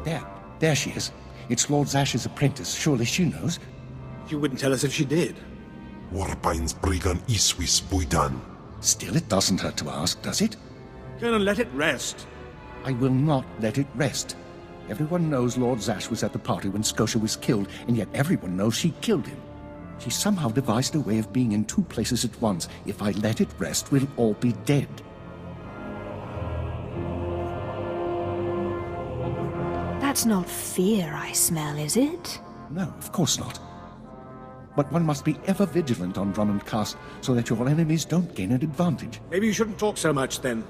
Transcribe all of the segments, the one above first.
There she is. It's Lord Zash's apprentice. Surely she knows. You wouldn't tell us if she did. Warpain's Brigan Iswis Buidan. Still, it doesn't hurt to ask, does it? Colonel, let it rest. I will not let it rest. Everyone knows Lord Zash was at the party when Scotia was killed, and yet everyone knows she killed him. She somehow devised a way of being in two places at once. If I let it rest, we'll all be dead. That's not fear I smell, is it? No, of course not. But one must be ever vigilant on Drummond Castle so that your enemies don't gain an advantage. Maybe you shouldn't talk so much then.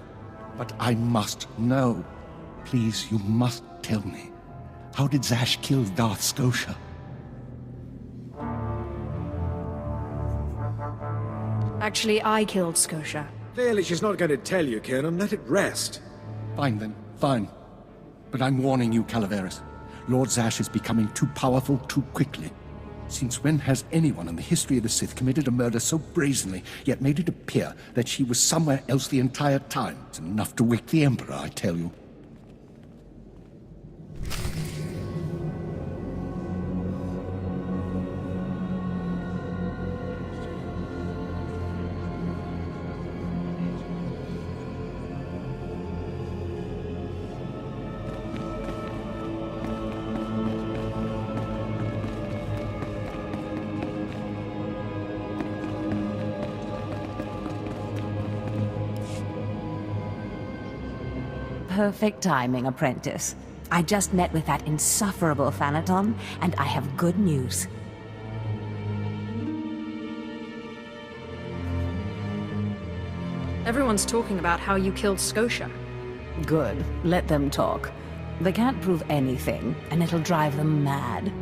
But I must know. Please, you must tell me. How did Zash kill Darth Scotia? Actually, I killed Scotia. Clearly she's not going to tell you, Colonel. Let it rest. Fine then, fine. But I'm warning you, Calaveras. Lord Zash is becoming too powerful too quickly. Since when has anyone in the history of the Sith committed a murder so brazenly, yet made it appear that she was somewhere else the entire time? It's enough to wake the Emperor, I tell you. Perfect timing, apprentice. I just met with that insufferable Thanaton, and I have good news. Everyone's talking about how you killed Scotia. Good. Let them talk. They can't prove anything, and it'll drive them mad.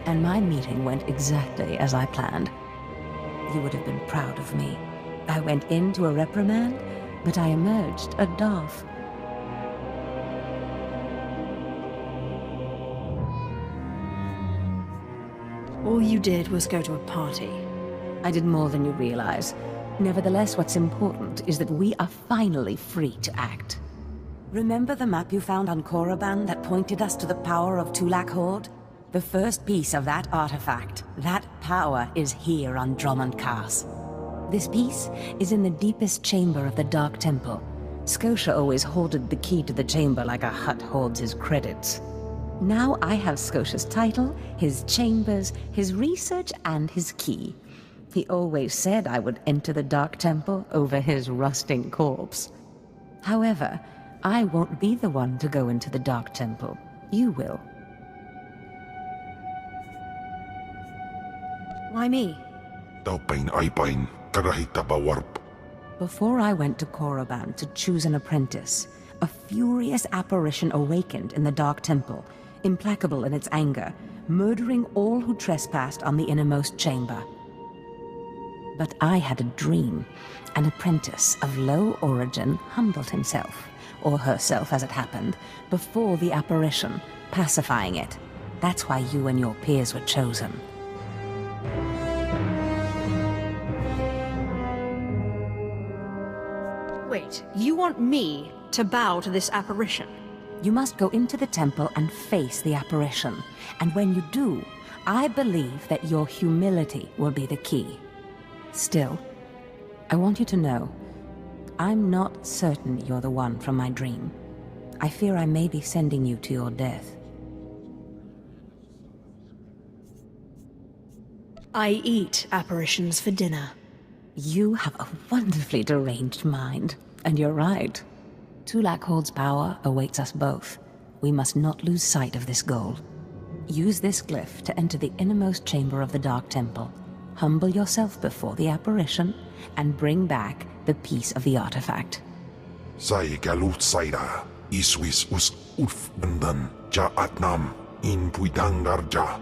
And my meeting went exactly as I planned. You would have been proud of me. I went into a reprimand, but I emerged a Darth. All you did was go to a party. I did more than you realize. Nevertheless, what's important is that we are finally free to act. Remember the map you found on Korriban that pointed us to the power of Tulak Horde? The first piece of that artifact, that power, is here on Drummond Castle. This piece is in the deepest chamber of the Dark Temple. Scotia always hoarded the key to the chamber like a Hutt hoards his credits. Now I have Scotia's title, his chambers, his research, and his key. He always said I would enter the Dark Temple over his rusting corpse. However, I won't be the one to go into the Dark Temple. You will. Why me? Taupain aipain, karahita bawarp. Before I went to Korriban to choose an apprentice, a furious apparition awakened in the Dark Temple, implacable in its anger, murdering all who trespassed on the innermost chamber. But I had a dream. An apprentice of low origin humbled himself, or herself as it happened, before the apparition, pacifying it. That's why you and your peers were chosen. Wait, you want me to bow to this apparition? You must go into the temple and face the apparition. And when you do, I believe that your humility will be the key. Still, I want you to know, I'm not certain you're the one from my dream. I fear I may be sending you to your death. I eat apparitions for dinner. You have a wonderfully deranged mind, and you're right. Tulak Horde's power awaits us both. We must not lose sight of this goal. Use this glyph to enter the innermost chamber of the Dark Temple. Humble yourself before the apparition, and bring back the piece of the artifact. Sai galut saira, iswis us ulf bandan, ja atnam, in puidangarja.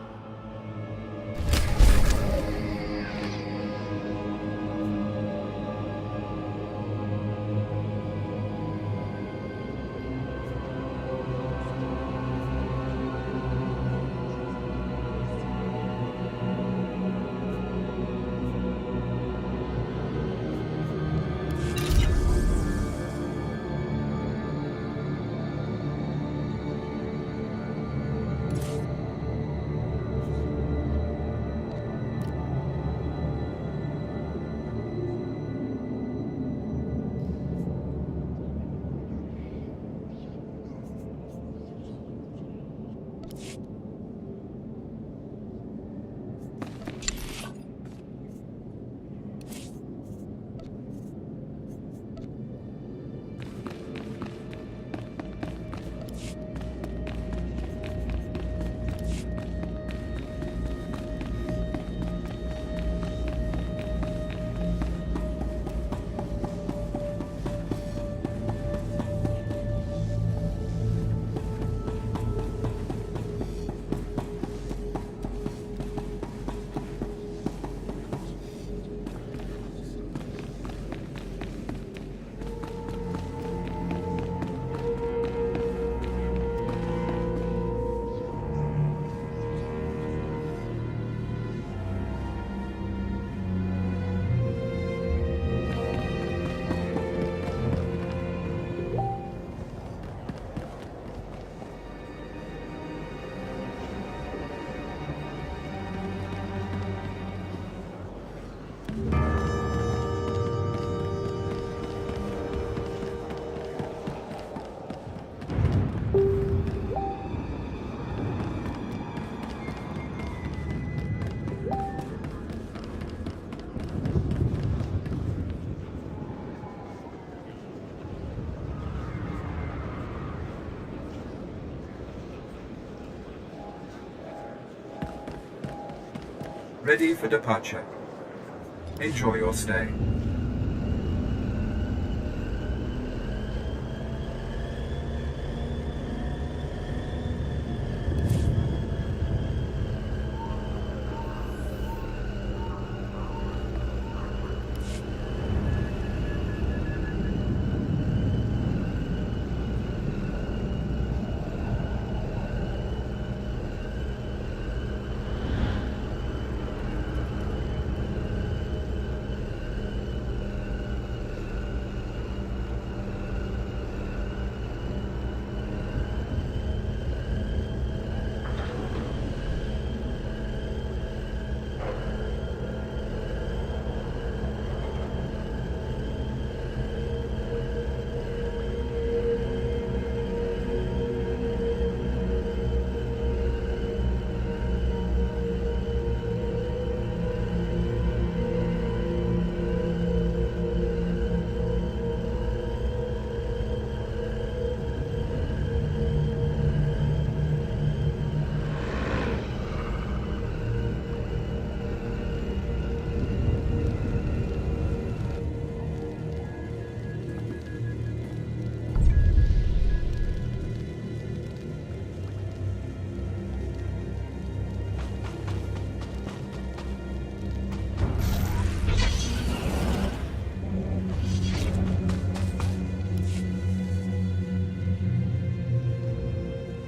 ready for departure. Enjoy your stay.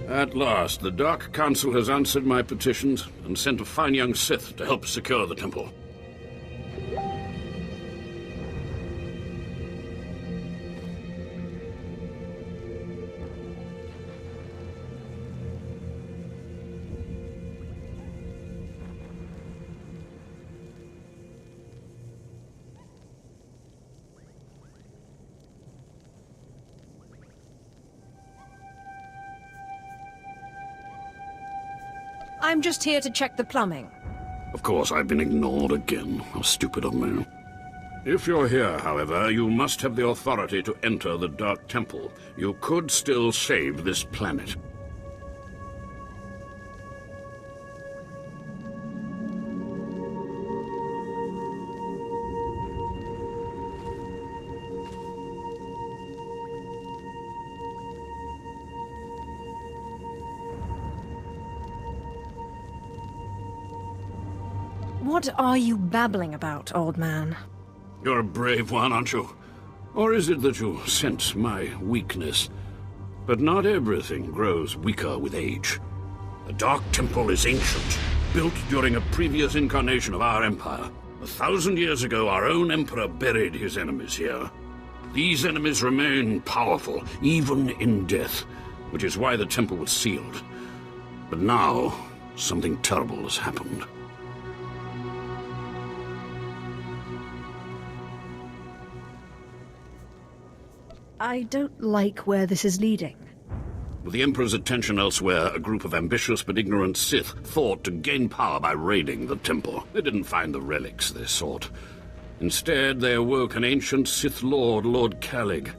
At last, the Dark Council has answered my petitions and sent a fine young Sith to help secure the temple. I'm just here to check the plumbing. Of course, I've been ignored again. How stupid of me. If you're here, however, you must have the authority to enter the Dark Temple. You could still save this planet. What are you babbling about, old man? You're a brave one, aren't you? Or is it that you sense my weakness? But not everything grows weaker with age. The Dark Temple is ancient, built during a previous incarnation of our empire. 1,000 years ago, our own emperor buried his enemies here. These enemies remain powerful, even in death, which is why the temple was sealed. But now, something terrible has happened. I don't like where this is leading. With the Emperor's attention elsewhere, a group of ambitious but ignorant Sith thought to gain power by raiding the temple. They didn't find the relics they sought. Instead, they awoke an ancient Sith Lord, Lord Calig,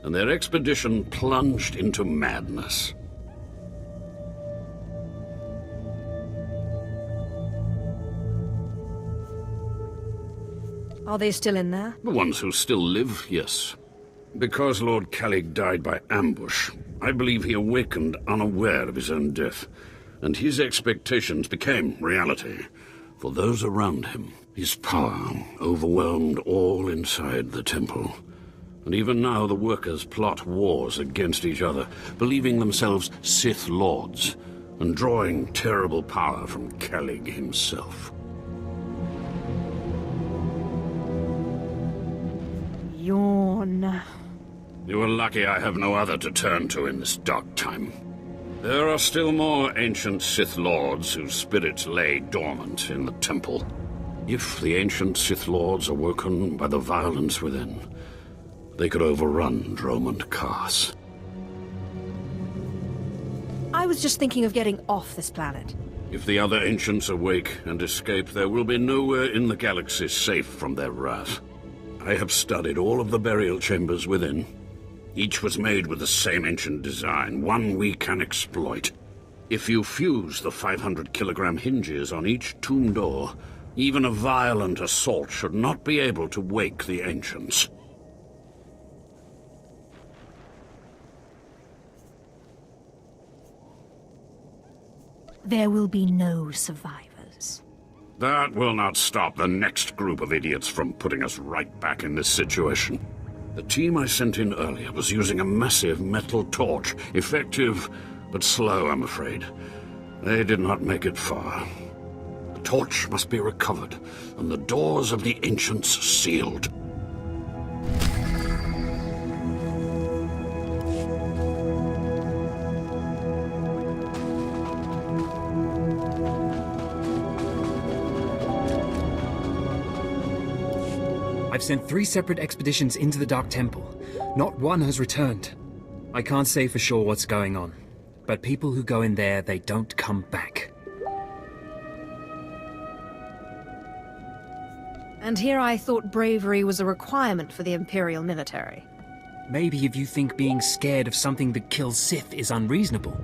and their expedition plunged into madness. Are they still in there? The ones who still live, yes. Because Lord Calig died by ambush, I believe he awakened unaware of his own death, and his expectations became reality for those around him. His power overwhelmed all inside the temple, and even now the workers plot wars against each other, believing themselves Sith Lords, and drawing terrible power from Calig himself. Yawn. You are lucky I have no other to turn to in this dark time. There are still more ancient Sith Lords whose spirits lay dormant in the temple. If the ancient Sith Lords are woken by the violence within, they could overrun Dromund Kaas. I was just thinking of getting off this planet. If the other ancients awake and escape, there will be nowhere in the galaxy safe from their wrath. I have studied all of the burial chambers within. Each was made with the same ancient design, one we can exploit. If you fuse the 500-kilogram hinges on each tomb door, Even a violent assault should not be able to wake the Ancients. There will be no survivors. That will not stop the next group of idiots from putting us right back in this situation. The team I sent in earlier was using a massive metal torch. Effective, but slow, I'm afraid. They did not make it far. The torch must be recovered, and the doors of the Ancients sealed. I've sent 3 separate expeditions into the Dark Temple. Not one has returned. I can't say for sure what's going on, but people who go in there, they don't come back. And here I thought bravery was a requirement for the Imperial military. Maybe if you think being scared of something that kills Sith is unreasonable.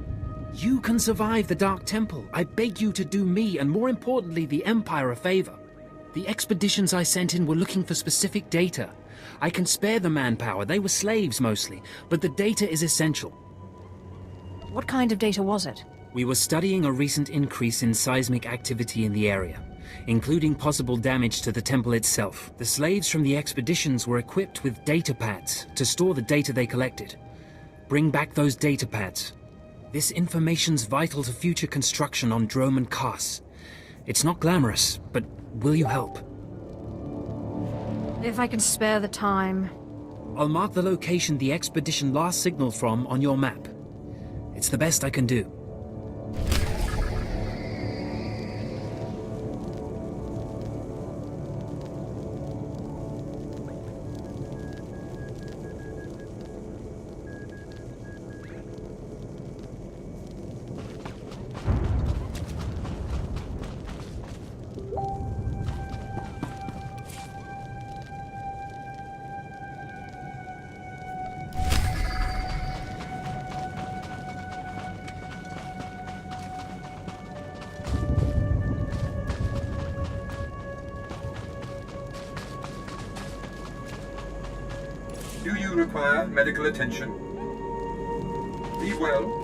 You can survive the Dark Temple. I beg you to do me, and more importantly, the Empire, a favor. The expeditions I sent in were looking for specific data. I can spare the manpower, they were slaves mostly, but the data is essential. What kind of data was it? We were studying a recent increase in seismic activity in the area, including possible damage to the temple itself. The slaves from the expeditions were equipped with data pads to store the data they collected. Bring back those data pads. This information's vital to future construction on Drome and Kars. It's not glamorous, but will you help? If I can spare the time. I'll mark the location the expedition last signaled from on your map. It's the best I can do. Do you require medical attention? Be well.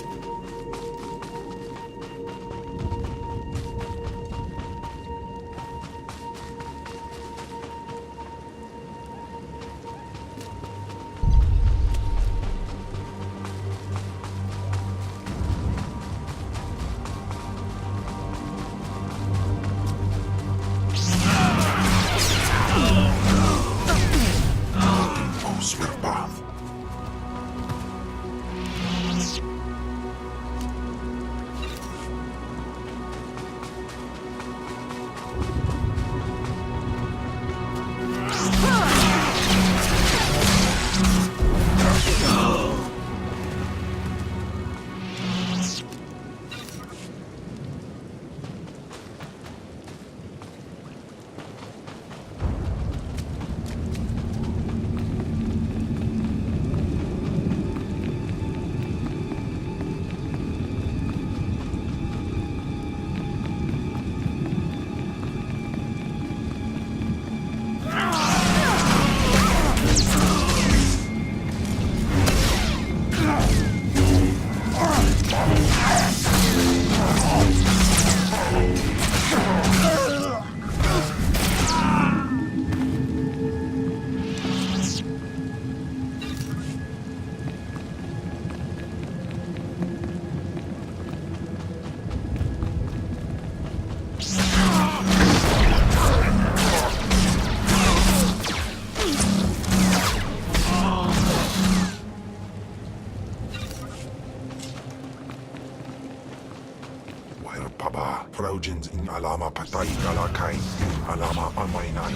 Paba, Fraujins in Alama Patai Galakai, in Alama Amainai.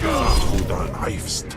Godan Heifst.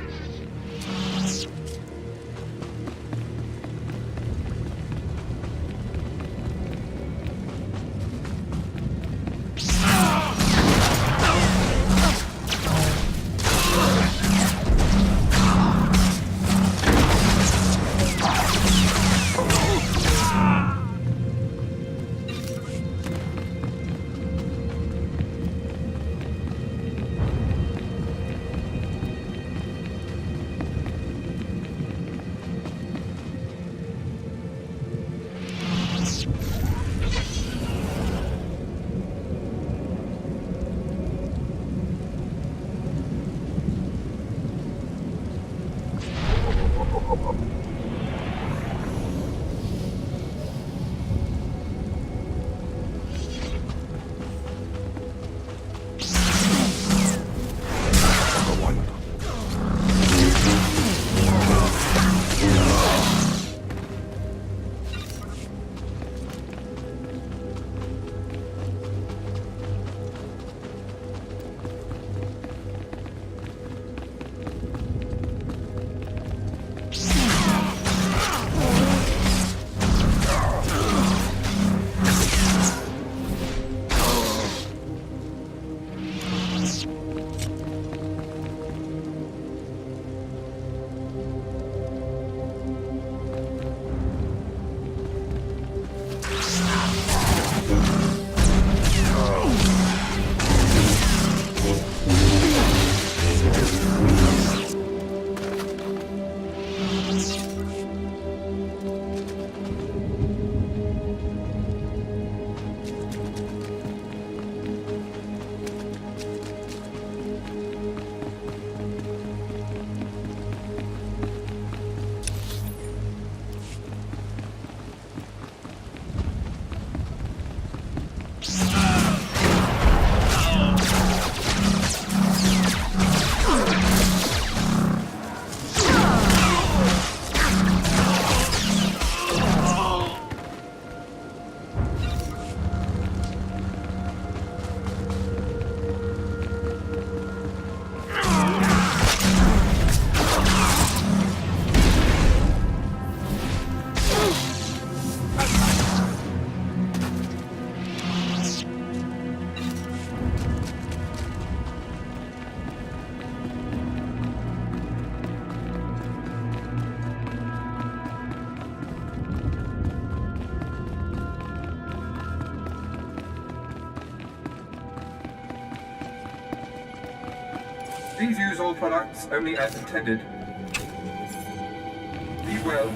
Please use all products only as intended. Be well.